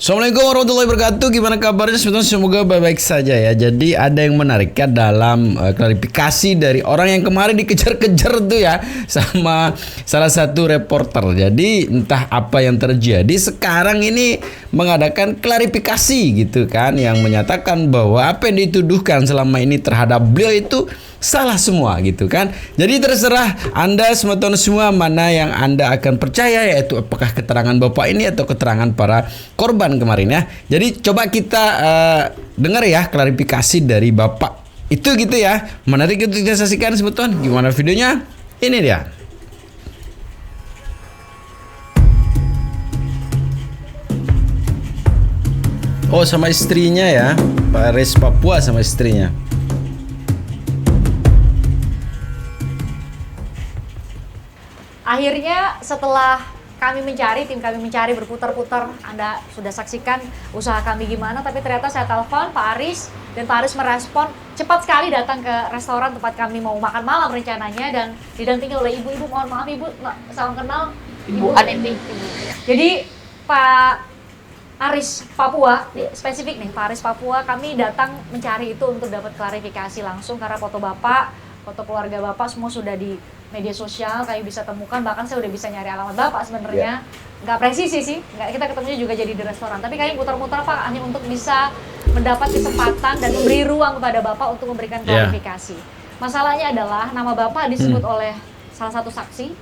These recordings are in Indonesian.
Assalamualaikum warahmatullahi wabarakatuh. Gimana kabarnya? Sebetulnya semoga baik-baik saja ya. Jadi ada yang menarik ya dalam klarifikasi dari orang yang kemarin dikejar-kejar tuh ya sama salah satu reporter. Jadi entah apa yang terjadi, sekarang ini mengadakan klarifikasi gitu kan, yang menyatakan bahwa apa yang dituduhkan selama ini terhadap beliau itu salah semua gitu kan. Jadi terserah Anda semua mana yang Anda akan percaya, yaitu apakah keterangan Bapak ini atau keterangan para korban kemarin ya. Jadi coba kita dengar ya klarifikasi dari Bapak itu gitu ya. Menarik itu kita saksikan sebetulnya. Gimana videonya? Ini dia. Oh, sama istrinya ya, Pak Res Papua sama istrinya. Akhirnya setelah tim kami mencari berputar-putar, Anda sudah saksikan usaha kami gimana, tapi ternyata saya telepon Pak Aris, dan Pak Aris merespon cepat sekali datang ke restoran tempat kami mau makan malam rencananya, dan didampingi oleh ibu-ibu. Mohon maaf Ibu, salam kenal Ibu Aneti. Jadi Pak Aris Papua, spesifik nih, Pak Aris Papua, kami datang mencari itu untuk dapat klarifikasi langsung karena foto Bapak, foto keluarga Bapak semua sudah di media sosial, kami bisa temukan, bahkan saya udah bisa nyari alamat Bapak sebenarnya. Nggak presisi sih, kita ketemunya juga jadi di restoran, tapi kami putar-putar Pak hanya untuk bisa mendapat kesempatan dan memberi ruang kepada Bapak untuk memberikan klarifikasi. Masalahnya adalah nama Bapak disebut oleh salah satu saksi,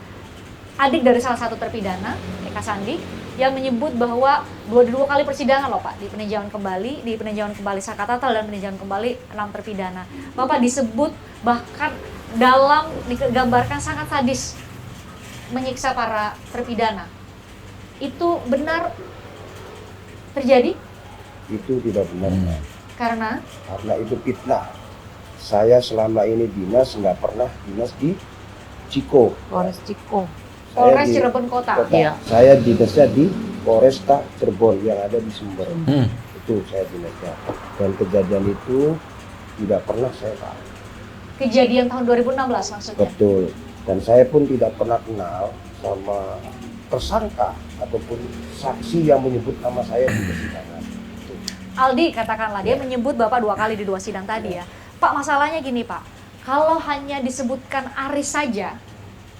adik dari salah satu terpidana, Eka Sandi, yang menyebut bahwa dua kali persidangan loh Pak, di peninjauan kembali Sakatatal dan peninjauan kembali 6 terpidana. Bapak disebut bahkan dalam digambarkan sangat sadis menyiksa para terpidana. Itu benar terjadi? Itu tidak benar. Karena itu fitnah. Saya selama ini dinas nggak pernah dinas di Ciko. Polres Ciko. Polres Cirebon Kota. Iya. Saya dinasnya di Polresta Cirebon yang ada di Sumber. Itu saya dinasnya. Dan kejadian itu tidak pernah saya tahu. Kejadian tahun 2016 maksudnya? Betul. Dan saya pun tidak pernah kenal sama tersangka ataupun saksi yang menyebut nama saya di persidangan. Aldi katakanlah, dia menyebut Bapak 2 kali di 2 sidang tadi ya. Pak, masalahnya gini Pak, kalau hanya disebutkan Aris saja,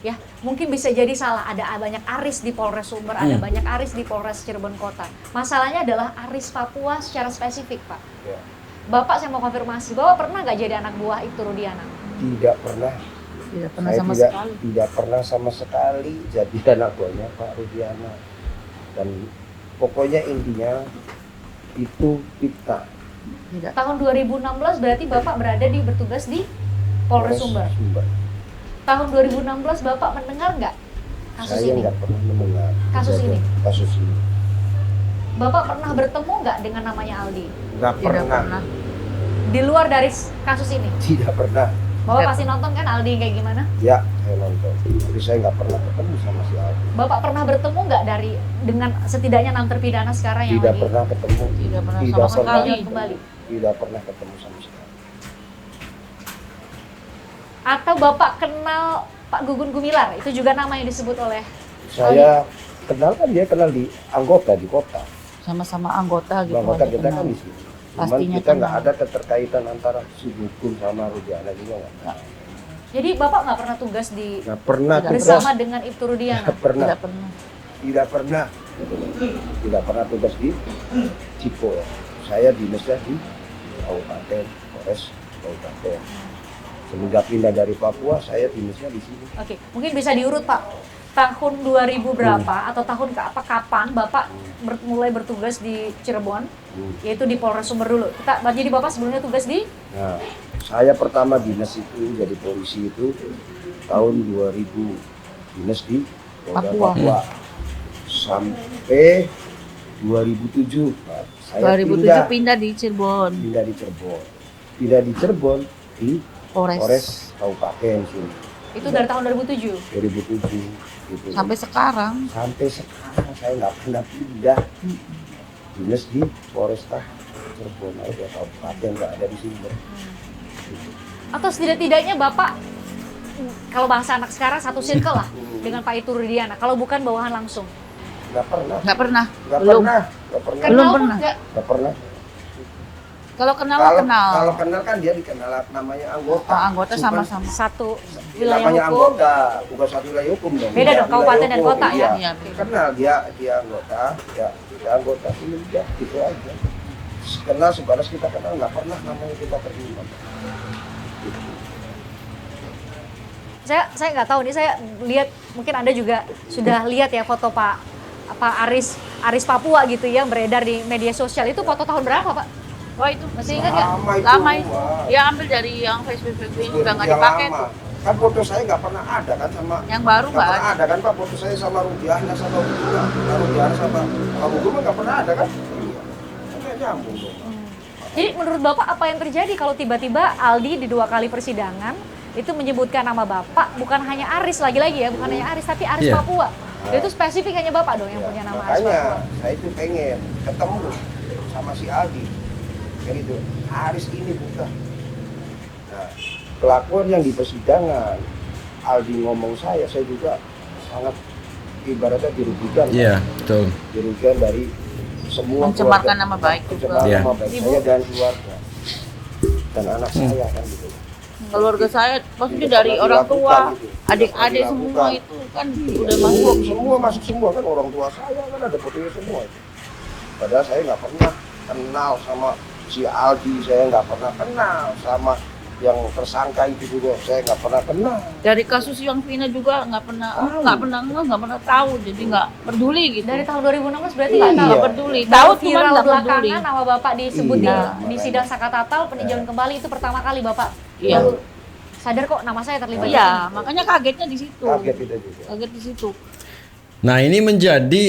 ya mungkin bisa jadi salah. Ada banyak Aris di Polres Sumber, ada banyak Aris di Polres Cirebon Kota. Masalahnya adalah Aris Papua secara spesifik Pak. Ya. Bapak, saya mau konfirmasi, Bapak pernah nggak jadi anak buah Ibtu Rudiana? Tidak pernah. Tidak pernah Saya sama tidak, sekali. tidak pernah sama sekali jadi anak buahnya Pak Rudiana. Dan pokoknya intinya itu fitnah. Tidak. Tahun 2016 berarti Bapak bertugas di Polres Sumber. Tahun 2016 Bapak mendengar nggak kasus Saya ini? nggak pernah mendengar Kasus ini? Kasus ini. Bapak pernah bertemu nggak dengan namanya Aldi? Nggak Tidak pernah. pernah. Di luar dari kasus ini? Tidak pernah. Bapak pasti nonton kan Aldi kayak gimana? Ya, saya nonton. Tapi saya nggak pernah ketemu sama si Aldi. Bapak pernah bertemu nggak dengan setidaknya 6 terpidana sekarang yang Tidak lagi pernah ketemu. Tidak pernah Tidak sama pernah. sekali. kembali? Tidak pernah ketemu sama sekali. Atau Bapak kenal Pak Gugun Gumilar? Itu juga nama yang disebut oleh Saya kenal kan, dia kenal di anggota di kota. Sama-sama anggota gitu. Anggota aja kita kenal. kan di sini. Cuman Pastinya kita nggak kenal. ada keterkaitan antara si Gugun sama Rudiana juga nggak. Jadi Bapak nggak pernah tugas di Nggak pernah Tidak. tugas. bersama dengan Ibtu Rudiana? Nggak pernah. Tidak pernah. Tidak pernah. Tidak pernah tugas di Ciko. Saya dinasnya di Kabupaten, Polres Kabupaten. Semenjak pindah dari Papua, saya dinasnya di sini. Oke, mungkin bisa diurut Pak. Tahun 2000 berapa atau tahun kapan Bapak mulai bertugas di Cirebon, yaitu di Polres Sumber dulu. Jadi Bapak sebelumnya tugas di? Nah, saya pertama dinas itu jadi polisi itu tahun 2000, dinas di Polda Papua. Papua. Sampai 2007, saya 2007 pindah di Cirebon. pindah di Cirebon. Pindah di Cirebon di Polres Kabupaten sini. Itu dari tahun 2007? 2007 gitu. Sampai sekarang. Sampai sekarang saya nggak pernah pindah. Dinas di Polresta Cirebon aja, kabupaten nggak ada di Sumber. Atau setidak-tidaknya Bapak, kalau bahasa anak sekarang, satu circle lah dengan Pak Ibtu Rudiana, kalau bukan bawahan langsung? Nggak pernah. Nggak pernah. Nggak Belum. pernah. Nggak pernah. Belum Kenal pun pernah. nggak? Nggak pernah. Kalau kenal Kalau kenal kan dia dikenal namanya anggota. Oh, anggota Bukan- sama-sama. Satu wilayah namanya hukum. anggota, bukan satu wilayah hukum dong. Beda dong, Wilayah kabupaten dan hukum, kota ya? iya. Iya, beda. Kenal dia anggota, ya kita anggota ini dia gitu aja. Kenal sebatas kita kenal, nggak pernah namanya kita terlibat. Gitu. Saya nggak tahu nih, saya lihat mungkin Anda juga sudah lihat ya foto Pak Aris Papua gitu yang beredar di media sosial. Itu foto tahun berapa, Pak? Oh itu Masih ingat nggak? lama itu. Wah. Ya ambil dari yang Facebook ini udah nggak Yang dipakai lama. tuh. Kan foto saya nggak pernah ada kan sama Yang baru nggak nggak pernah ada. ada kan Pak, foto saya sama Rudiana sama Buguma. Nah, Rudiana sama Buguma nggak pernah ada kan? Iya. Kan nggak nyambung dong. Jadi menurut Bapak apa yang terjadi kalau tiba-tiba Aldi di 2 kali persidangan itu menyebutkan nama Bapak, bukan hanya Aris lagi-lagi ya, bukan hanya Aris tapi Aris Iya. Papua. Itu spesifik hanya Bapak dong yang Ya, punya nama Aris makanya Papua. saya itu pengen ketemu sama si Aldi. Kayak gitu. Aris ini bukan. Nah, kelakuan yang di persidangan Aldi ngomong saya juga sangat ibaratnya dirugikan. Iya, betul. Dirugikan dari semua Mencemarkan keluarga. nama baik juga. Mencemarkan Iya. nama baik Ibu. saya dan keluarga dan anak saya kan gitu. Keluarga saya maksudnya Tidak dari pernah orang dilakukan tua, gitu. Tidak adik-adik pernah semua dilakukan. itu kan udah masuk. Semua masuk semua kan orang tua saya kan ada fotonya semua itu. Padahal saya nggak pernah kenal sama si Aldi, saya nggak pernah kenal sama yang tersangka itu juga, saya nggak pernah kenal. Dari kasus yang Vina juga nggak pernah tahu, jadi nggak peduli gitu. Dari tahun 2016 berarti Iya. nggak tahu. Nggak peduli. Tahu Tahu cuman viral nggak peduli. belakangan nama Bapak disebut Iya, di makanya. sidang Sakatatal peninjauan kembali itu pertama kali Bapak Iya. baru sadar kok nama saya terlibat di Iya, sini. makanya kagetnya di situ. Kaget kita juga. Kaget di situ. Nah, ini menjadi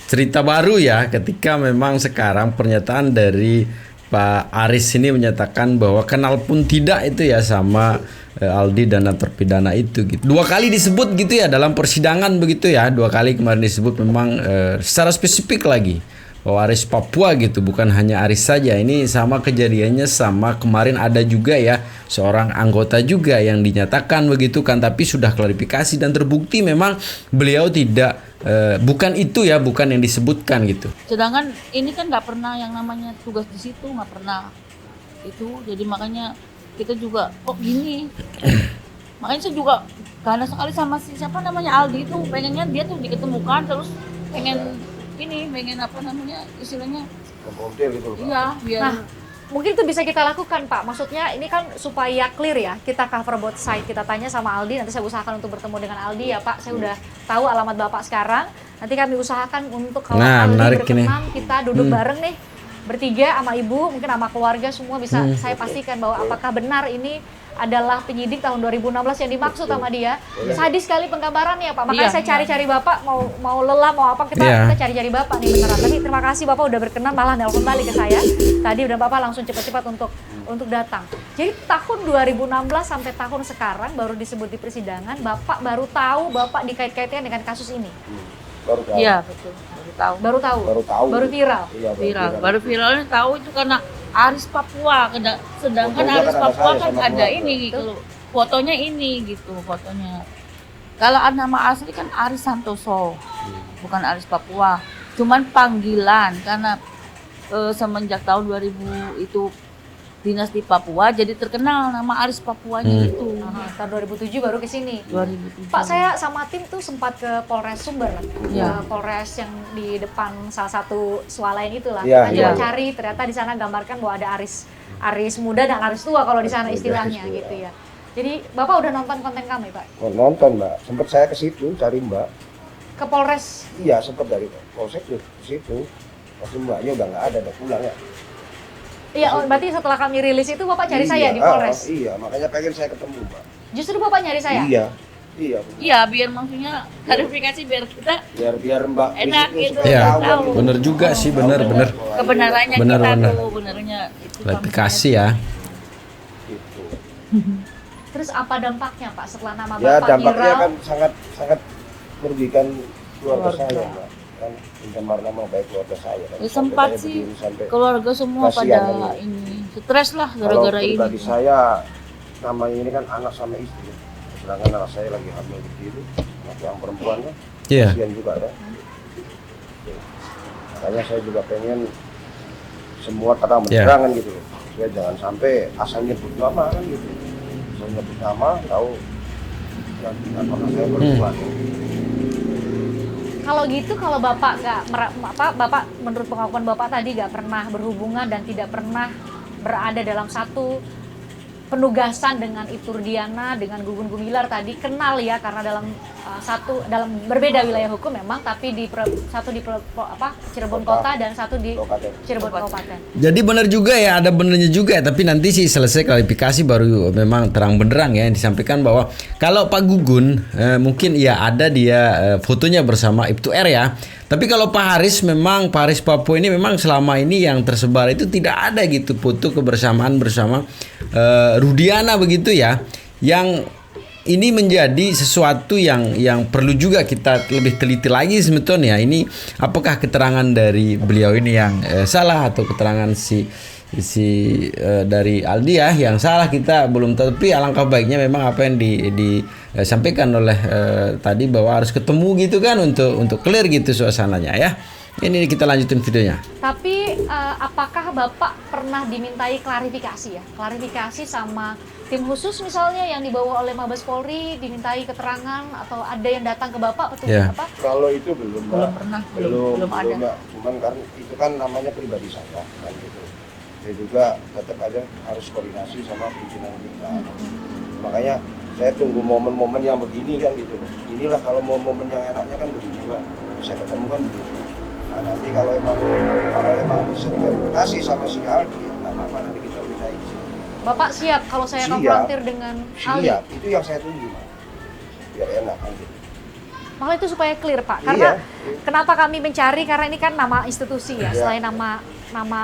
cerita baru ya ketika memang sekarang pernyataan dari Pak Aris ini menyatakan bahwa kenal pun tidak itu ya sama Aldi dan terpidana itu gitu. 2 kali disebut gitu ya dalam persidangan begitu ya. 2 kali kemarin disebut memang secara spesifik lagi bahwa Aris Papua gitu, bukan hanya Aris saja. Ini sama kejadiannya sama kemarin ada juga ya seorang anggota juga yang dinyatakan begitu kan, tapi sudah klarifikasi dan terbukti memang beliau tidak bukan itu ya, bukan yang disebutkan gitu. Sedangkan ini kan nggak pernah yang namanya tugas di situ, nggak pernah itu. Jadi makanya kita juga kok gini. Makanya saya juga karena sekali sama siapa namanya Aldi itu pengennya dia tuh diketemukan terus pengen apa namanya istilahnya Kompor gitu loh, Pak. iya biar Nah, mungkin itu bisa kita lakukan Pak. Maksudnya ini kan supaya clear ya. Kita cover both side. Kita tanya sama Aldi. Nanti saya usahakan untuk bertemu dengan Aldi ya Pak. Saya udah tahu alamat Bapak sekarang. Nanti kami usahakan untuk kalau Nah, Aldi menarik berkenan kita duduk bareng nih. Bertiga sama ibu, mungkin sama keluarga semua bisa saya pastikan bahwa apakah benar ini adalah penyidik tahun 2016 yang dimaksud sama dia. Sadis sekali penggambarannya Pak. Makanya Iya, saya cari-cari Bapak mau lelah mau apa kita Iya. kita cari-cari Bapak nih beneran. Tapi terima kasih Bapak udah berkenan malah nelpon balik ke saya. Tadi udah Bapak langsung cepat-cepat untuk datang. Jadi tahun 2016 sampai tahun sekarang baru disebut di persidangan, Bapak baru tahu Bapak dikait-kaitkan dengan kasus ini. Baru tahu. iya betul baru tahu Baru tahu. Baru tahu. Baru viral. Iya, baru viralnya tahu itu karena Aris Papua sedangkan Fotonya Aris kan ada Papua saya kan sama ada keluarga. ini gitu fotonya ini gitu fotonya kalau nama asli kan Aris Santoso bukan Aris Papua cuman panggilan karena semenjak tahun 2000 itu dinas di Papua jadi terkenal nama Aris Papuanya itu Aha, tahun 2007 baru ke sini. 2007 Pak, saya sama tim tuh sempat ke Polres Sumber, Iya. ke Polres yang di depan salah satu swalayan itulah. Iya, Kita coba iya. cari, ternyata di sana gambarkan bahwa ada Aris muda dan Aris tua kalau di sana Muda, istilahnya Aris tua. gitu ya. Jadi Bapak udah nonton konten kami Pak? Oh, nonton Mbak, sempat saya ke situ cari Mbak. Ke Polres, Iya, sempat dari Polsek ke situ. Pasti Mbaknya udah nggak ada, udah pulang ya. iya oh, berarti setelah kami rilis itu Bapak cari Iya, saya di Polres? Iya, makanya pengen saya ketemu Mbak. Justru Bapak nyari saya? Iya, iya. iya biar maksudnya klarifikasi biar kita Biar Mbak Enak Rizky gitu. supaya Iya, tahu gitu. bener juga sih, bener. kebenarannya Benar, kita benar. tuh benernya itu Klarifikasi ya. Gitu. Terus apa dampaknya Pak setelah nama Ya Bapak dampaknya viral? kan sangat merugikan keluarga Keluarga. saya Mbak. Kan pencemar nama baik keluarga saya. Kan. Ya, Sampai sempat kayak sih begini, sampai keluarga semua Kasihan pada kan. ini stres lah kalau gara-gara ini. pribadi saya namanya ini kan anak sama istri. Sedangkan anak saya lagi hamil di situ, anak yang perempuan kan. Iya. Kasihan juga kan. Makanya saya juga pengen semua terang benderang kan gitu loh. Ya jangan sampai asal nyebut nama kan gitu. Asal nyebut nama tahu yang tidak pernah saya berbuat. Kalau gitu, kalau Bapak Bapak menurut pengakuan Bapak tadi nggak pernah berhubungan dan tidak pernah berada dalam satu penugasan dengan Ibtu Rudiana, dengan Gugun Gumilar tadi, kenal ya karena dalam dalam berbeda wilayah hukum memang, tapi satu di Cirebon Kota dan satu di Cirebon Kabupaten. Jadi benar juga ya, ada benernya juga ya, tapi nanti sih selesai klarifikasi baru memang terang benderang ya yang disampaikan bahwa kalau Pak Gugun mungkin ya ada dia fotonya bersama Ibtu R ya. Tapi kalau Pak Haris memang Pak Haris Papua ini memang selama ini yang tersebar itu tidak ada gitu foto kebersamaan bersama Rudiana begitu ya. Yang ini menjadi sesuatu yang perlu juga kita lebih teliti lagi sebetulnya. Ini apakah keterangan dari beliau ini yang salah atau keterangan dari Aldi ya yang salah, kita belum tahu. Tapi alangkah baiknya memang apa yang disampaikan oleh tadi bahwa harus ketemu gitu kan untuk clear gitu suasananya ya. Ini kita lanjutin videonya. Tapi apakah Bapak pernah dimintai klarifikasi ya? Klarifikasi sama tim khusus misalnya yang dibawa oleh Mabes Polri, dimintai keterangan atau ada yang datang ke Bapak petugas Yeah. apa? Kalau itu belum pernah, belum ada. Mbak. Cuman karena itu kan namanya pribadi saya kan gitu. Saya juga tetap aja harus koordinasi sama pimpinan kita. Makanya saya tunggu momen-momen yang begini kan gitu. Inilah kalau mau momen yang enaknya kan begini Mbak. Saya ketemu kan begitu. Nah, nanti kalau emang bisa dikasih sama si Aldi, nggak apa-apa, nanti kita minta izin. Bapak siap kalau saya Siap. konfrontir dengan Aldi? Siap, itu yang saya tunggu Mbak. Biar enak kan gitu. Malah itu supaya clear Pak. Karena Iya. kenapa kami mencari, karena ini kan nama institusi ya. Iya. Selain nama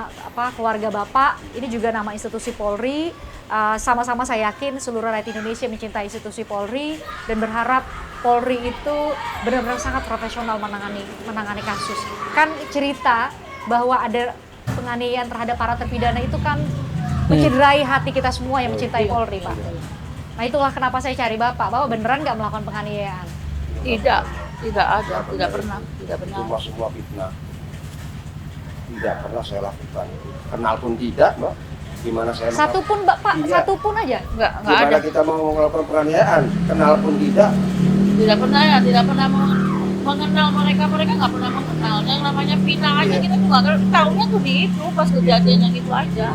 keluarga Bapak, ini juga nama institusi Polri. Sama-sama saya yakin seluruh rakyat Indonesia mencintai institusi Polri dan berharap Polri itu benar-benar sangat profesional menangani kasus. Kan cerita bahwa ada penganiayaan terhadap para terpidana itu kan mencederai hati kita semua yang mencintai Polri, Pak. Nah itulah kenapa saya cari Bapak beneran nggak melakukan penganiayaan? Tidak ada, tidak pernah. Cuma semua fitnah. Tidak pernah saya lakukan. Kenal pun tidak Mbak. Gimana saya Satu pun Pak, Iya. satu pun aja? Enggak Gimana ada. kita mau melakukan penganiayaan? Kenal pun tidak. Tidak pernah mengenal mereka nggak pernah mengenal. Yang namanya Pina aja kita tuh nggak tahunya tuh di itu pas kejadian yang itu aja.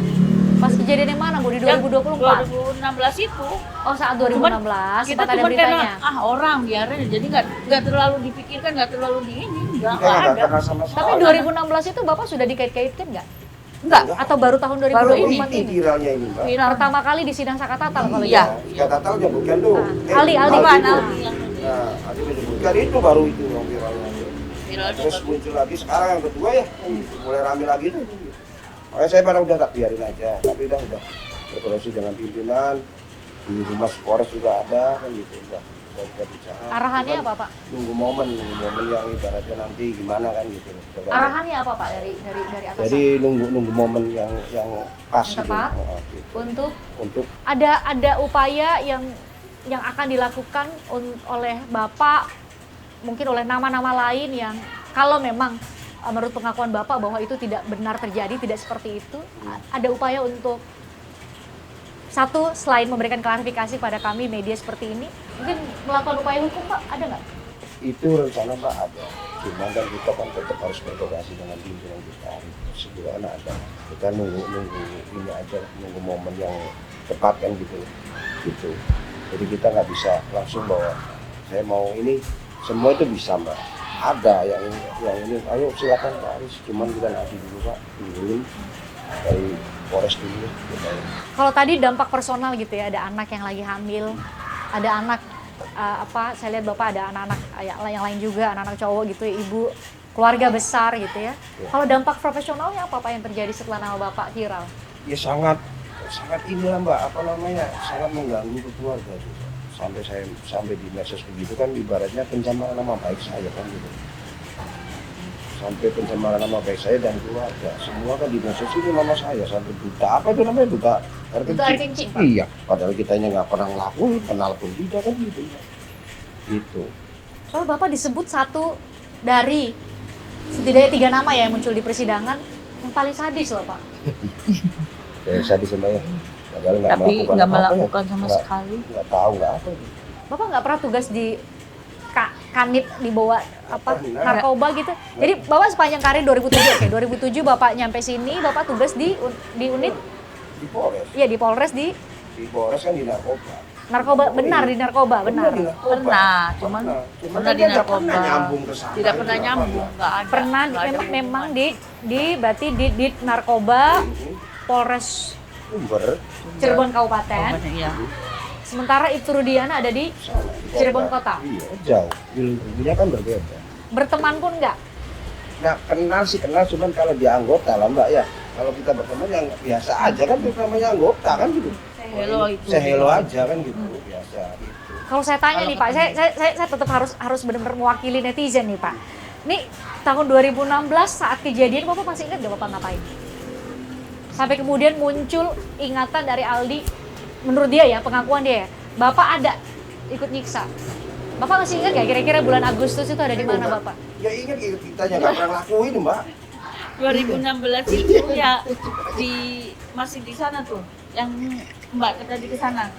Pas kejadian yang mana Bu? Di 2024? 2016 itu. Oh saat 2016, Kita sempat ada cuma beritanya. karena orang biarin, jadi nggak terlalu dipikirkan, nggak terlalu di ini, nggak Kita nggak ada. kenal sama sekali. Tapi 2016 itu Bapak sudah dikait-kaitkan nggak? Enggak. Atau baru tahun 2024 Baru ini ini? viralnya ini Mbak. Viral. Pertama kali di sidang Sakatatal kalau Iya. gitu. Jika tatalnya bukan tuh. Aldi itu. mana? Nah, Aldi menyebutkan itu baru itu yang viralnya. Viral Terus juga. muncul lagi sekarang yang kedua ya, mulai rame lagi tuh. Makanya saya pada udah tak biarin aja, tapi udah berkoordinasi dengan pimpinan di Humas Polres juga ada kan gitu, udah bicara. Arahannya Cuman apa Pak? Nunggu momen yang ibaratnya nanti gimana kan gitu. Arahannya apa Pak dari atasan? Jadi nunggu momen yang pas Yang tepat. gitu. Untuk Ada upaya yang akan dilakukan oleh Bapak, mungkin oleh nama-nama lain yang kalau memang menurut pengakuan Bapak bahwa itu tidak benar terjadi, tidak seperti itu, ada upaya untuk satu, selain memberikan klarifikasi pada kami media seperti ini, mungkin melakukan upaya hukum Pak, ada nggak? itu rencana Pak ada. Cuma kan kita kan tetap harus berkoordinasi dengan pimpinan kita. Segera ada. Kita nunggu ini aja, nunggu momen yang tepat kan gitu. Jadi kita nggak bisa langsung bahwa saya mau ini, semua itu bisa Mbak. Ada yang ini, ayo silakan Pak Aris. Cuman kita nanti dulu Pak, tungguin dari Polres dulu. Gitu. Kalau tadi dampak personal gitu ya, ada anak yang lagi hamil, ada anak saya lihat Bapak ada anak-anak yang lain juga, anak-anak cowok gitu, ibu, keluarga besar gitu ya. Kalau dampak profesionalnya apa Pak yang terjadi setelah nama Bapak viral? Ya sangat inilah Mbak, sangat mengganggu ke keluarga juga. Sampai di medsos begitu kan ibaratnya pencemaran nama baik saya kan gitu. Sampai pencemaran nama baik saya dan keluarga. Semua kan di medsos itu nama saya sampai duta apa itu namanya duta air kencing, Pak? Iya, padahal kitanya nggak pernah ngelakuin, kenal pun tidak kan gitu. Gitu. Soal Bapak disebut satu dari setidaknya 3 nama ya yang muncul di persidangan yang paling sadis loh Pak. Sadis sama ya. Padahal Tapi nggak apa-apa ya. melakukan sama Nggak- sekali. Nggak tahu nggak apa. Bapak nggak pernah tugas di kanit di bawah apa Pernah. narkoba gitu. Jadi Bapak sepanjang karir 2007 oke, 2007 Bapak nyampe sini, Bapak tugas di unit Di Polres. iya di Polres di Di Polres kan di narkoba. narkoba benar di narkoba benar. Di narkoba. Pernah, cuman Cuman pernah kan di dia nggak narkoba. pernah nyambung ke sana. Tidak Itu pernah apa nyambung, ya? nggak ada. Pernah nggak ada memang hubungan. di berarti di narkoba Polres Sumber. Cirebon Kabupaten. Oh, iya. Sementara Ibtu Rudiana ada di Sana, di Cirebon Kota. Iya, jauh. Ilmunya kan berbeda. Berteman pun enggak. Nah, kenal sih kenal, cuman kalau dia anggota lah Mbak ya. Kalau kita berteman yang biasa aja kan, itu namanya anggota kan gitu. Hello itu. Saya hello aja kan gitu, biasa gitu. Kalau saya tanya nih Pak, saya tetap harus benar-benar mewakili netizen nih Pak. Nih tahun 2016 saat kejadian Bapak masih ingat gak Bapak ngapain? Sampai kemudian muncul ingatan dari Aldi, menurut dia ya, pengakuan dia ya, Bapak ada ikut nyiksa. Bapak masih ingat gak kira-kira bulan Agustus itu ada di mana Bapak? Ya ingat kita yang nggak pernah lakuin Mbak. 2016 itu ya masih di sana tuh, yang Mbak tadi ke sana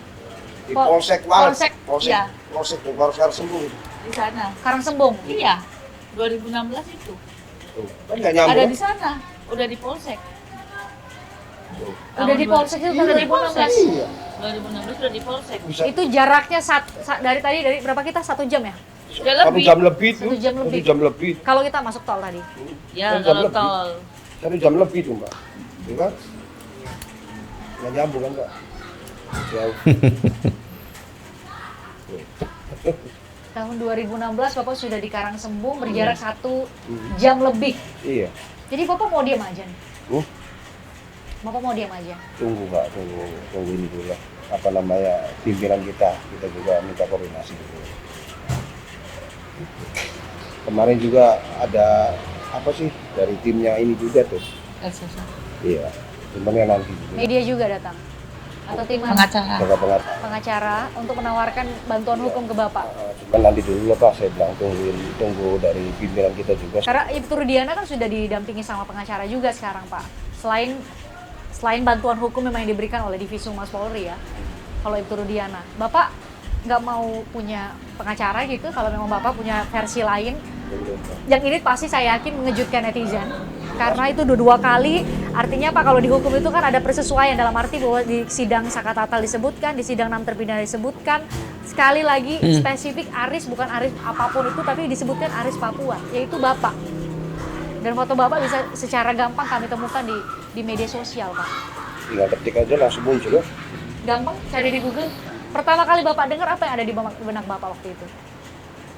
Di Polsek Walet. Polsek, iya. Polsek tuh Polsek Sembung. di sana. Karangsembung. Iya, 2016 itu Tuh, kan nggak nyambung. ada di sana, udah di polsek. Udah di Polsek itu Iya, tahun udah di polsek. 2016. Iya. 2016 udah di polsek. Bisa Itu jaraknya dari berapa kita? 1 jam ya? Udah 1 lebih. jam lebih tuh. 1 jam lebih. 1 jam lebih. Kalau kita masuk tol tadi. Ya, Udah kalau lebih. tol. 1 jam lebih tuh Mbak. Iya kan? Nggak nyambung kan Mbak? Jauh. Tahun 2016 Bapak sudah di Karangsembung berjarak 1 jam lebih. Iya. Jadi Bapak mau diam aja nih? Uh, Bapak mau diam aja? tunggu Mbak, tunggu ini dulu lah. Apa namanya, pimpinan kita juga minta koordinasi dulu. Kemarin juga ada apa sih dari timnya ini juga tuh. Iya, cuman ya nanti juga. Media juga datang? Atau tim Pengacara. Pengacara. pengacara untuk menawarkan bantuan hukum ke Bapak? Cuman nanti dulu lah Pak, saya bilang tunggu dari pimpinan kita juga. Karena Ibtu Rudiana kan sudah didampingi sama pengacara juga sekarang Pak. Selain bantuan hukum memang yang diberikan oleh Divisi Humas Polri ya. Kalau Ibtu Rudiana, Bapak nggak mau punya pengacara gitu? Kalau memang Bapak punya versi lain, yang ini pasti saya yakin mengejutkan netizen. Karena itu dua kali, artinya Pak kalau dihukum itu kan ada persesuaian dalam arti bahwa di sidang Sakatatal disebutkan, di sidang 6 terpidana disebutkan. Sekali lagi spesifik Aris, bukan Aris apapun itu, tapi disebutkan Aris Papua, yaitu Bapak. Dan foto Bapak bisa secara gampang kami temukan di media sosial Pak. Tinggal ketik aja langsung muncul ya. Gampang cari di Google. Pertama kali Bapak dengar apa yang ada di benak Bapak waktu itu?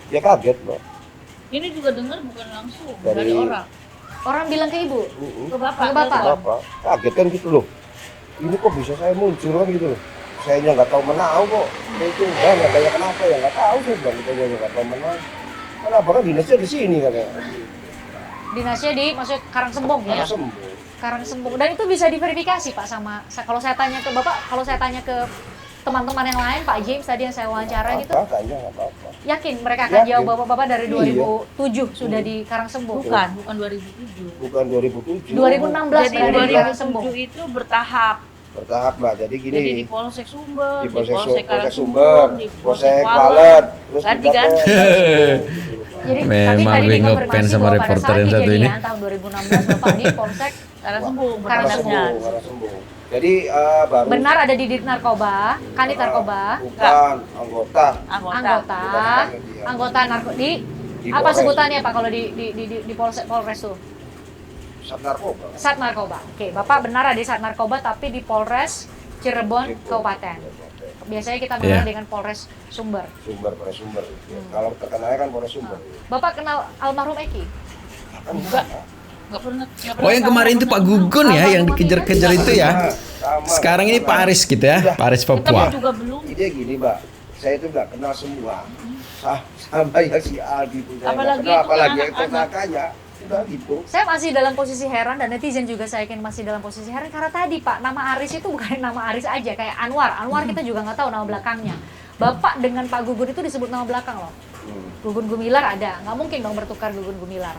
Ya kaget Mbak. Ini juga dengar bukan langsung Dari- dari orang. Orang bilang ke Ibu? Ke Bapak. Ke Bapak? Apa? Kaget kan gitu loh. Ini kok bisa saya muncul kan gitu loh. Saya nggak tahu menau kok. Itu kan nggak tanya kenapa ya nggak tahu saya bilang kita nggak tahu menau. Kenapa kan dinasnya di sini katanya. Dinasnya di maksudnya Karangsembung ya? Karena sembuh. Karangsembung. Dan itu bisa diverifikasi Pak sama kalau saya tanya ke Bapak, kalau saya tanya ke teman-teman yang lain, Pak James tadi yang saya wawancara gitu, Tanya nggak apa-apa. yakin mereka akan Yakin. jawab Bapak-Bapak dari Iya. 2007 sudah di Karangsembung? Bukan 2007. Bukan 2007. 2016 Jadi berada di Karangsembung. 2007 itu bertahap. Bertahap Mbak. Jadi gini. Jadi di Polsek Sumber, Di Polsek Polsek Sumber, Karangsembung, di Polsek Walet. Walet, terus Ganti-ganti. Jadi Memang tapi tadi Bing dikonfirmasi ngefans sama bahwa pada reporter saat yang satu kejadian ini. tahun 2016 Bapak di Polsek Karangsembung, Karangsembung. bertahapnya. Karangsembung. Jadi baru. benar ada di Dit Narkoba, Kanit Narkoba, Bukan anggota. anggota narko di Di apa Polres. sebutannya Pak kalau di Polres tuh? Sat narkoba. Sat Narkoba. Oke, Bapak benar ada di Sat Narkoba tapi di Polres Cirebon Kabupaten. Biasanya kita mengenal Iya. dengan Polres Sumber. Polres Sumber. Kalau terkenalnya kan Polres Sumber. Bapak kenal almarhum Eki? Kan Enggak. Nggak pernah. Oh yang kemarin itu Pak Gugun ya yang dikejar-kejar itu ya. Sama. Sekarang ini Pak Aris gitu ya, Pak Aris Kita Papua. juga belum. Ide gini Mbak, saya itu nggak kenal semua. Sama yang si Aldi itu saya nggak Apalagi kenal, itu apalagi yang anak-anak. tersangkanya. Udah gitu. Saya masih dalam posisi heran dan netizen juga saya yakin masih dalam posisi heran karena tadi Pak nama Aris itu bukan nama Aris aja kayak Anwar. Anwar kita juga nggak tahu nama belakangnya. Bapak dengan Pak Gugun itu disebut nama belakang loh. Gugun Gumilar ada, nggak mungkin dong bertukar Gugun Gumilar.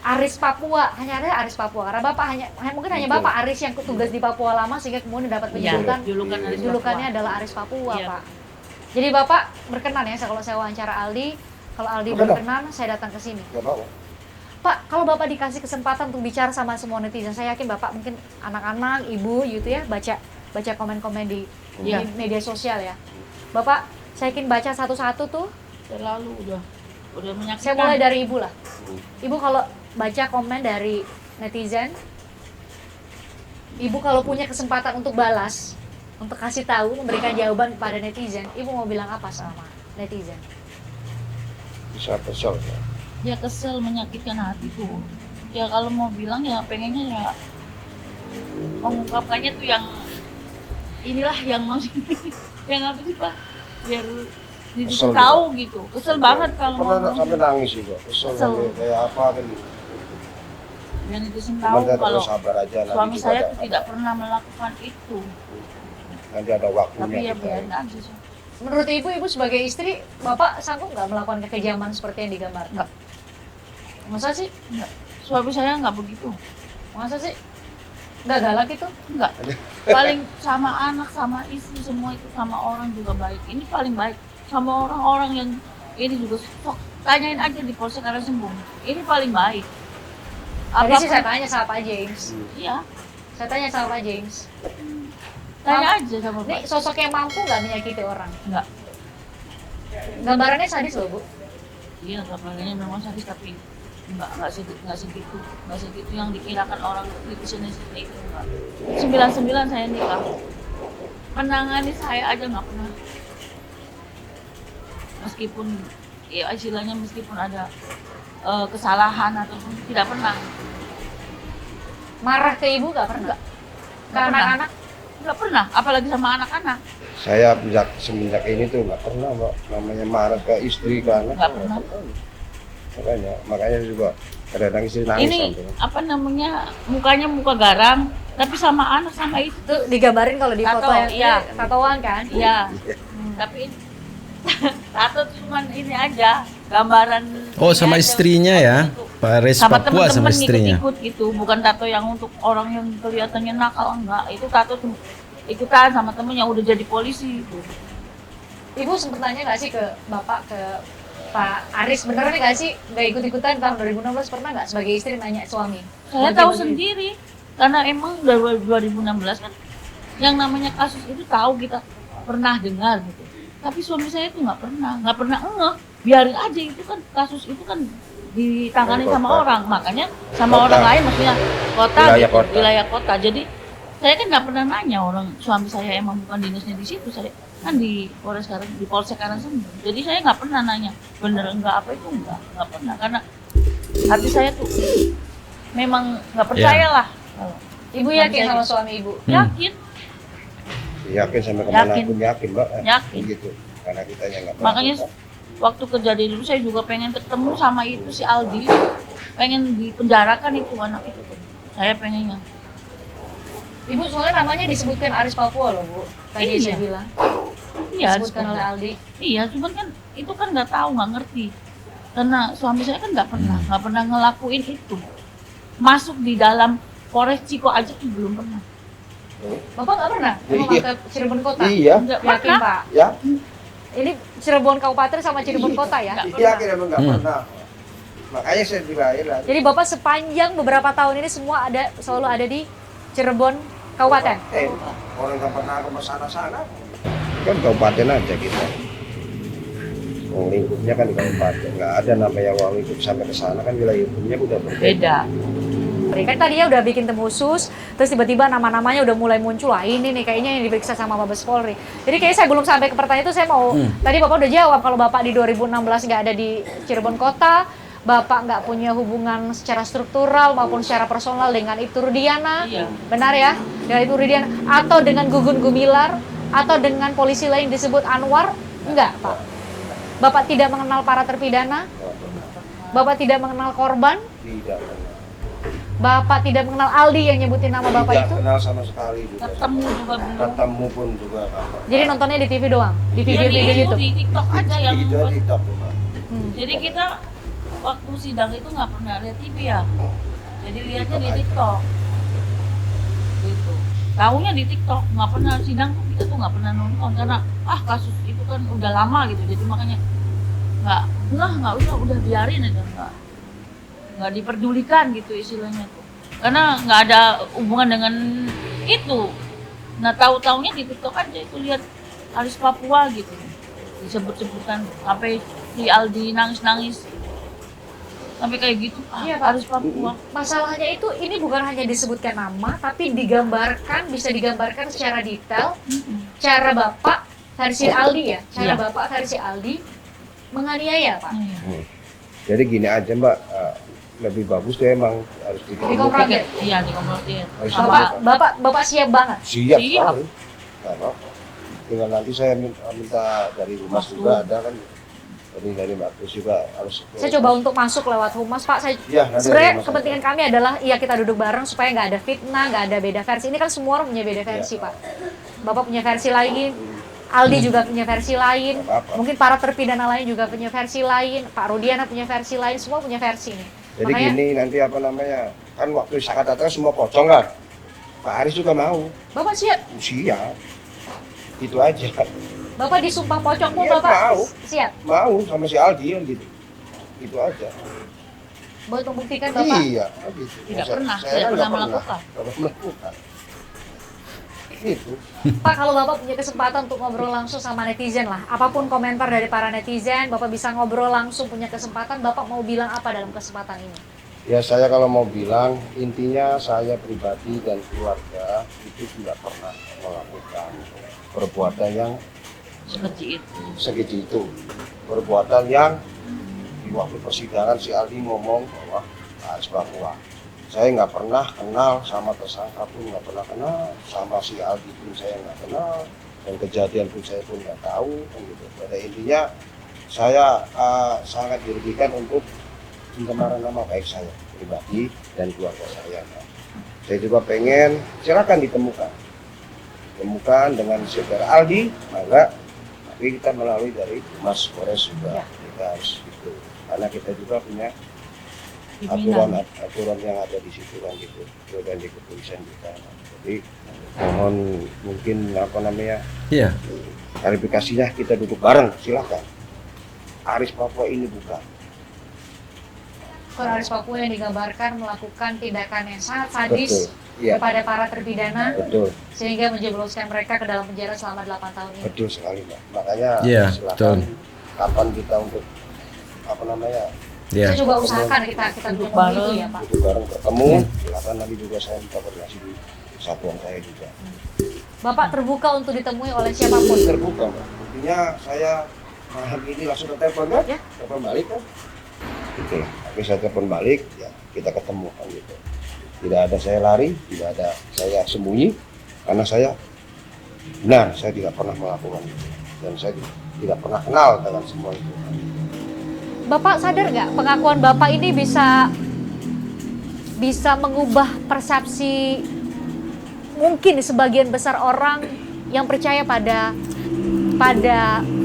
Aris Papua, hanya ada Aris Papua karena Bapak mungkin hanya Bapak Aris yang tugas di Papua lama sehingga kemudian dapat penjulukan julukannya adalah Aris Papua, Iya. Pak. Jadi Bapak berkenan ya kalau saya wawancara Aldi, kalau Aldi berkenan saya datang ke sini. Nggak mau. Pak, kalau Bapak dikasih kesempatan untuk bicara sama semua netizen, saya yakin Bapak mungkin anak-anak, ibu gitu ya, baca komen-komen di media sosial ya. Bapak, saya yakin baca satu-satu tuh. Terlalu udah menyakitkan. Saya mulai dari Ibu lah. Ibu kalau baca komen dari netizen, Ibu kalau punya kesempatan untuk balas, untuk kasih tahu, memberikan jawaban kepada netizen, Ibu mau bilang apa sama netizen? Bisa kesel ya. Ya kesel, menyakitkan hatiku. Ya kalau mau bilang ya pengennya ya mengungkapkannya tuh yang inilah yang mau yang apa sih Pak? Biar Kesel tahu gitu. Kesel banget kalau Pernah ngomong. sampai nangis juga. Kesel sampai kayak apa kan. Dan netizen Cuman tahu saya kalau terus sabar aja. Nanti suami juga saya ada- tuh tidak pernah melakukan itu. Nanti ada waktunya. Tapi ya kita. biarin aja sih. Menurut Ibu sebagai istri, Bapak sanggup nggak melakukan kekejaman seperti yang digambar? Nggak. Masa sih? Enggak. Suami saya nggak begitu. Masa sih? Nggak galak itu? Enggak. Paling sama anak, sama istri, semua itu sama orang juga baik. Ini paling baik. Sama orang-orang yang ini juga sok tanyain aja di Polsek Karangsumbung. Ini paling baik. Tadi sih saya Apapun- tanya sama Pak James. Iya, Saya tanya sama Pak James. tanya aja sama Ini Pak. sosok yang mampu nggak menyakiti orang? Enggak. Gambarannya sadis loh, Bu. Iya, gambarnya memang sadis tapi enggak segitu yang dikirakan orang netizen itu enggak. 99 saya nikah. Menangani saya aja nggak pernah. Meskipun ya istilahnya meskipun ada kesalahan atau tidak pernah. Marah ke Ibu nggak pernah? Ke Nggak pernah. anak-anak? Nggak pernah, apalagi sama anak-anak. Saya semenjak ini tuh nggak pernah Mbak. Namanya marah ke istri ke anak. Nggak pernah. Makanya juga kadang-kadang istri nangis Ini sampai. apa namanya, mukanya muka garang, tapi sama anak sama itu. Itu digambarin kalau di foto Tato, yang iya. tatoan kan? Iya. Tapi tato cuman ini aja, gambaran. Oh, ini sama aja. istrinya ya. Pak Aris Sama Papua sama temen-temen istrinya. ikut-ikut gitu, bukan tato yang untuk orang yang kelihatannya nakal, enggak. Itu tato tuh ikutan sama temen yang udah jadi polisi. Ibu sempet nanya nggak sih ke Bapak, ke Pak Aris, beneran nggak sih nggak ikut-ikutan tahun 2016, pernah nggak sebagai istri nanya suami? Saya tahu sendiri, karena emang dari 2016 kan yang namanya kasus itu tahu kita pernah dengar gitu. Tapi suami saya itu nggak pernah ngeh, biarin aja itu kan kasus itu kan ditangani Dari sama kota. orang, makanya sama Kota. orang lain maksudnya kota, Wilayah gitu, kota. wilayah kota. Jadi saya kan nggak pernah nanya orang suami saya emang bukan dinasnya di situ, saya kan di Polsek Karangsumbung. Jadi saya nggak pernah nanya bener enggak apa itu nggak pernah, karena hati saya tuh memang nggak percaya lah. Kalau Ibu yakin sama suami Ibu? yakin, Yakin sampai kemana Yakin. pun yakin Mbak. Yakin. Begitu. Karena kita yang nggak Makanya pernah. waktu kejadian dulu saya juga pengen ketemu sama itu si Aldi, pengen dipenjarakan itu anak itu. Saya pengennya. Ibu soalnya namanya disebutkan Aris Papua loh, Bu. Tadi Iya. saya bilang. Iya, Disebutkan oleh Aldi. iya, cuman kan itu kan nggak tahu, nggak ngerti. Karena suami saya kan nggak pernah ngelakuin itu. Masuk di dalam Polres Ciko aja tuh belum pernah. Bapak nggak pernah? Emang Iya. ke Cirebon Kota? Iya. Nggak Yakin, pernah. Pak? Ya. Ini Cirebon Kabupaten sama Cirebon Kota ya? Nggak Yakin emang nggak Hmm. pernah. Makanya saya bilang ya. Jadi Bapak sepanjang beberapa tahun ini semua selalu ada di Cirebon Kabupaten? Orang nggak pernah ke sana-sana. Kan kabupaten aja kita. Uang lingkupnya kan di kabupaten. Nggak ada namanya uang lingkup sampai ke sana kan wilayah hukumnya udah berbeda. Beda. Kan tadinya udah bikin tim khusus, terus tiba-tiba nama-namanya udah mulai muncul. Wah ini nih kayaknya yang diperiksa sama Mabes Polri. Jadi kayaknya saya belum sampai ke pertanyaan itu, saya mau, tadi Bapak udah jawab kalau Bapak di 2016 nggak ada di Cirebon Kota, Bapak nggak punya hubungan secara struktural maupun secara personal dengan Ibtu Rudiana. Iya. Benar ya? Dengan Ibtu Rudiana, atau dengan Gugun Gumilar, atau dengan polisi lain disebut Anwar? Enggak, Pak. Bapak tidak mengenal para terpidana? Bapak tidak mengenal korban? Tidak pernah. Bapak tidak mengenal Aldi yang nyebutin nama Bapak Tidak itu? kenal sama sekali juga. Ketemu juga belum. Ketemu pun juga nggak pernah. Jadi nontonnya di TV doang? Di Ya, video-video di YouTube? TikTok aja yang Itu buat. TikTok Pak. Hmm. Jadi kita waktu sidang itu nggak pernah lihat TV ya. Jadi lihatnya di TikTok. Gitu. Tahunya di TikTok, nggak pernah sidang kita tuh nggak pernah nonton karena kasus itu kan udah lama gitu. Jadi makanya nggak usah, udah biarin aja, nggak diperdulikan gitu istilahnya tuh. Karena nggak ada hubungan dengan itu. Nah tahu-taunya di TikTok aja itu lihat Aris Papua gitu, disebut-sebutkan sampai si Aldi nangis-nangis sampai kayak gitu. Iya, Pak. Aris Papua. Masalahnya itu ini bukan hanya disebutkan nama, tapi bisa digambarkan secara detail. Cara Bapak versi Aldi ya, cara Iya. Bapak versi Aldi menganiaya, Pak. Iya. Jadi gini aja Mbak, lebih bagus dia emang harus Dikompromi. Iya dikompromi. Harus Bapak siap banget. siap Siap. sekali. Karena tinggal nanti saya minta dari Humas Masuk. juga ada kan, dari Mbak Kus juga harus. Saya coba untuk masuk lewat Humas, Pak. Iya, nanti Sebenarnya dari Humas kepentingan kami adalah kita duduk bareng supaya nggak ada fitnah, nggak ada beda versi. Ini kan semua orang punya beda versi, Iya. Pak. Bapak punya versi lain, Aldi juga punya versi lain, Nggak apa-apa. mungkin para terpidana lain juga punya versi lain, Pak Rudiana punya versi lain, semua punya versi nih. Jadi Makanya- gini nanti apa namanya, kan waktu saat datang semua pocong kan, Pak Haris juga mau, Bapak siap? siap, itu aja, Bapak disumpah pocong pun Iya, Bapak mau. siap? mau sama si Aldi kan gitu, itu aja. Buat membuktikan Bapak. Iya, gitu. Tidak Saya- pernah, saya tidak nggak pernah melakukan. nggak pernah melakukan. Itu. Pak, kalau Bapak punya kesempatan untuk ngobrol langsung sama netizen lah, apapun komentar dari para netizen, Bapak bisa ngobrol langsung, punya kesempatan, Bapak mau bilang apa dalam kesempatan ini? Ya saya kalau mau bilang, intinya saya pribadi dan keluarga itu tidak pernah melakukan perbuatan yang Seperti itu. segitu itu. Perbuatan yang di waktu persidangan si Aldi ngomong bahwa Aris Papua. Saya nggak pernah kenal sama tersangka pun, nggak pernah kenal sama si Aldi pun saya nggak kenal, dan kejadian pun saya pun nggak tahu. Kan gitu. Pada intinya saya sangat dirugikan untuk pencemaran nama baik saya pribadi dan keluarga saya. Saya juga pengen silakan ditemukan dengan saudara Aldi, maka tapi kita melalui dari Mas Polres juga kita harus itu, karena kita juga punya aturan yang ada di situ kan gitu, dan di kepolisian kita. Jadi mohon mungkin apa namanya Iya. klarifikasinya kita duduk bareng, silakan. Aris Papua ini bukan. Aris Papua yang digambarkan melakukan tindakan yang sangat sadis Betul. Iya. kepada para terpidana Betul, sehingga menjebloskan mereka ke dalam penjara selama 8 tahun ini. betul sekali Mbak. Makanya Iya, silakan betul. kapan kita untuk apa namanya Iya. Saya coba usahakan kita duduk bareng. itu ya, Pak. duduk bareng ketemu, silakan nanti juga saya minta koordinasi di satuan saya juga. Bapak terbuka untuk ditemui oleh siapapun. Terbuka Mbak. Intinya saya malam ini langsung ke telepon kan? Ya. Telepon balik kan? Gitu lah. Tapi saya telepon balik, ya kita ketemu kan gitu. Tidak ada saya lari, tidak ada saya sembunyi, karena saya benar, saya tidak pernah melakukan itu. Dan saya tidak pernah kenal dengan semua itu. Bapak sadar nggak pengakuan Bapak ini bisa mengubah persepsi mungkin sebagian besar orang yang percaya pada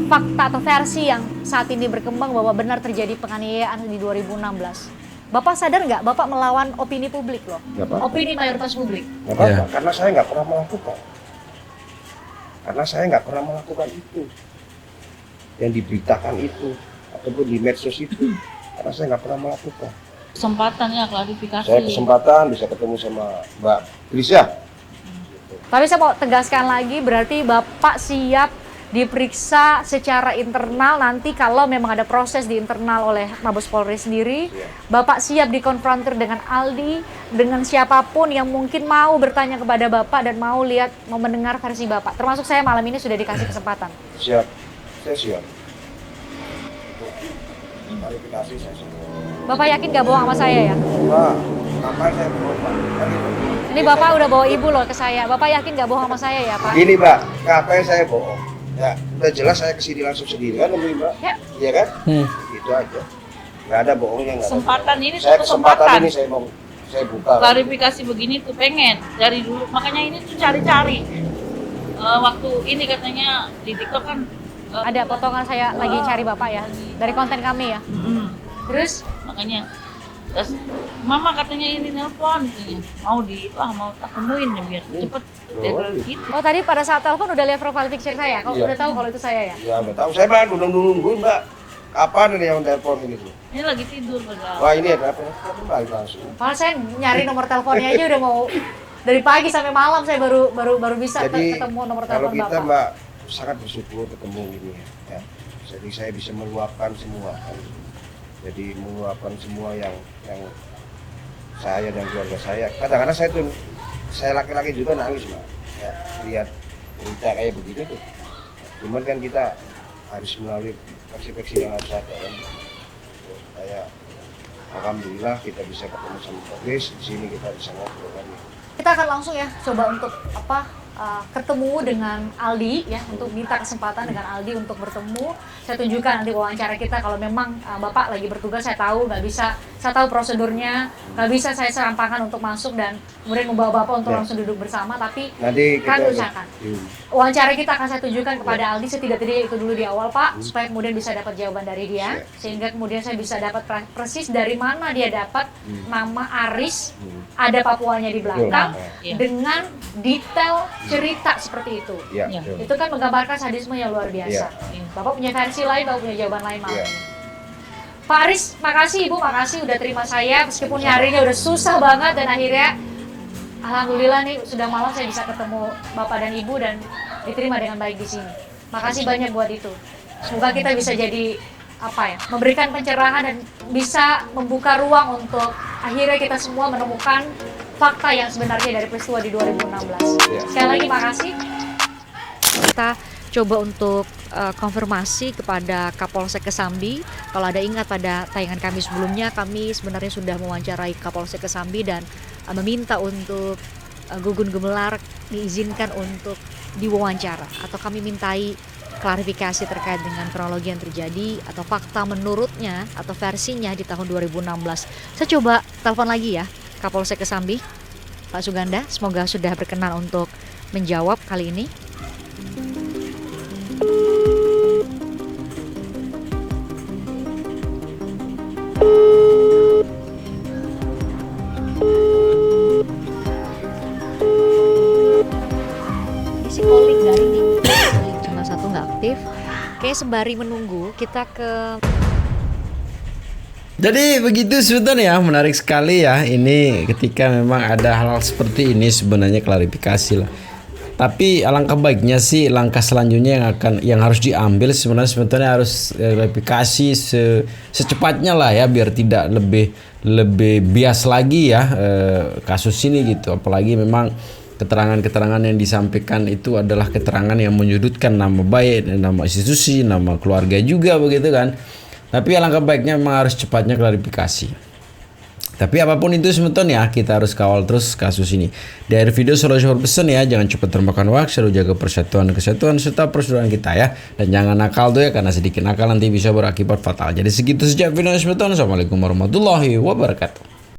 fakta atau versi yang saat ini berkembang bahwa benar terjadi penganiayaan di 2016. Bapak sadar nggak Bapak melawan opini publik loh, Nggak apa-apa. opini mayoritas publik. Nggak apa-apa, Iya. karena saya nggak pernah melakukan. Karena saya nggak pernah melakukan itu. Yang diberitakan itu, ataupun di medsos itu. Karena saya nggak pernah melakukan. Kesempatan ya klarifikasi. Saya kesempatan bisa ketemu sama Mbak Trisha. Tapi saya mau tegaskan lagi, berarti Bapak siap diperiksa secara internal nanti kalau memang ada proses di internal oleh Mabes Polri sendiri. Bapak siap dikonfrontir dengan Aldi, dengan siapapun yang mungkin mau bertanya kepada Bapak dan mau mendengar versi Bapak. Termasuk saya malam ini sudah dikasih kesempatan. Siap, saya siap. Klarifikasi saya siap. Bapak yakin gak bohong sama saya ya? Pak, ngapain saya bohong Pak? Kan gitu. Ini Bapak udah bawa ibu loh ke saya. Bapak yakin gak bohong sama saya ya Pak? Gini Mbak, ngapain saya bohong? Ya, udah jelas saya kesini langsung sendiri kan, Mbak? Ya. Iya kan? Itu aja. Nggak ada bohongnya, nggak ada. Kesempatan ini Saya tuh kesempatan kesempatan. ini saya buka. Klarifikasi begini tuh pengen dari dulu, makanya ini tuh cari-cari. Waktu ini katanya di TikTok kan Ada potongan saya lagi cari Bapak ya, dari konten kami ya. Terus Makanya terus mama katanya ini nelpon katanya mau tak temuin ya biar cepet gitu. oh tadi pada saat telepon udah lihat profile picture saya. Kau Iya. udah tahu kalau itu saya ya? Ya nggak tahu. Saya mah nungguin Mbak. Kapan ini yang telepon ini tuh? Ini lagi tidur padahal. Wah ini ada apa? Balik langsung. Padahal saya nyari nomor teleponnya aja udah mau dari pagi sampai malam saya baru bisa Jadi ketemu nomor kalau telepon kita Bapak. Mbak sangat bersyukur ketemu ini ya. Jadi saya bisa meluapkan semua kan. Jadi meluapkan semua yang saya dan keluarga saya. Kadang-kadang saya laki-laki juga nangis Mbak. Ya, lihat berita kayak begitu tuh. Cuman kan kita harus melalui versi-versi yang harus ada kan. Saya alhamdulillah kita bisa ketemu sama Pak Kris, di sini kita bisa ngobrol kan. Kita akan langsung ya coba untuk ketemu dengan Aldi ya, untuk minta kesempatan dengan Aldi untuk bertemu. Saya tunjukkan nanti wawancara kita kalau memang Bapak lagi bertugas, saya tahu nggak bisa, saya tahu prosedurnya, nggak bisa saya serampangkan untuk masuk dan kemudian membawa Bapak untuk Ya. langsung duduk bersama, tapi Nanti kami kita usahakan. Wawancara kita akan saya tunjukkan kepada Aldi setidak-tidaknya itu dulu di awal Pak, supaya kemudian bisa dapat jawaban dari dia, sehingga kemudian saya bisa dapat persis dari mana dia dapat nama Aris, ada Papuanya di belakang, Iya. dengan detail cerita seperti itu. Ya, Ya. betul. Itu kan menggambarkan sadisme yang luar biasa. Iya. Bapak punya versi lain, Bapak punya jawaban lain malam Iya. ini. Pak Aris, makasih Ibu, makasih udah terima saya meskipun harinya udah susah banget dan akhirnya alhamdulillah nih sudah malam saya bisa ketemu Bapak dan Ibu dan diterima dengan baik di sini. Makasih banyak buat itu. Semoga kita bisa jadi memberikan pencerahan dan bisa membuka ruang untuk akhirnya kita semua menemukan fakta yang sebenarnya dari peristiwa di 2016. Iya. Sekali lagi makasih. Kita coba untuk konfirmasi kepada Kapolsek Kesambi. Kalau ada ingat pada tayangan kami sebelumnya, kami sebenarnya sudah mewawancarai Kapolsek Kesambi dan meminta untuk Gugun Gumelar diizinkan untuk diwawancara atau kami mintai klarifikasi terkait dengan kronologi yang terjadi atau fakta menurutnya atau versinya di tahun 2016. Saya coba telepon lagi ya Kapolsek Kesambi, Pak Suganda, semoga sudah berkenan untuk menjawab kali ini. Isi calling dari nih, cuma satu nggak aktif. Kayak sembari menunggu kita ke. Jadi begitu sebetulnya ya, menarik sekali ya ini ketika memang ada hal seperti ini sebenarnya klarifikasi lah. Tapi alangkah baiknya sih langkah selanjutnya yang harus diambil sebetulnya harus klarifikasi secepatnya lah ya, biar tidak lebih bias lagi ya kasus ini gitu. Apalagi memang keterangan-keterangan yang disampaikan itu adalah keterangan yang menyudutkan nama baik, nama institusi, nama keluarga juga begitu kan. Tapi alangkah baiknya memang harus cepatnya klarifikasi. Tapi apapun itu sebetulnya kita harus kawal terus kasus ini. Di akhir video selalu saya berpesan ya, jangan cepat termakan waktu, selalu jaga persatuan, kesatuan serta persaudaraan kita ya. Dan jangan nakal tuh ya, karena sedikit nakal nanti bisa berakibat fatal. Jadi segitu saja video sebetulnya. Assalamualaikum warahmatullahi wabarakatuh.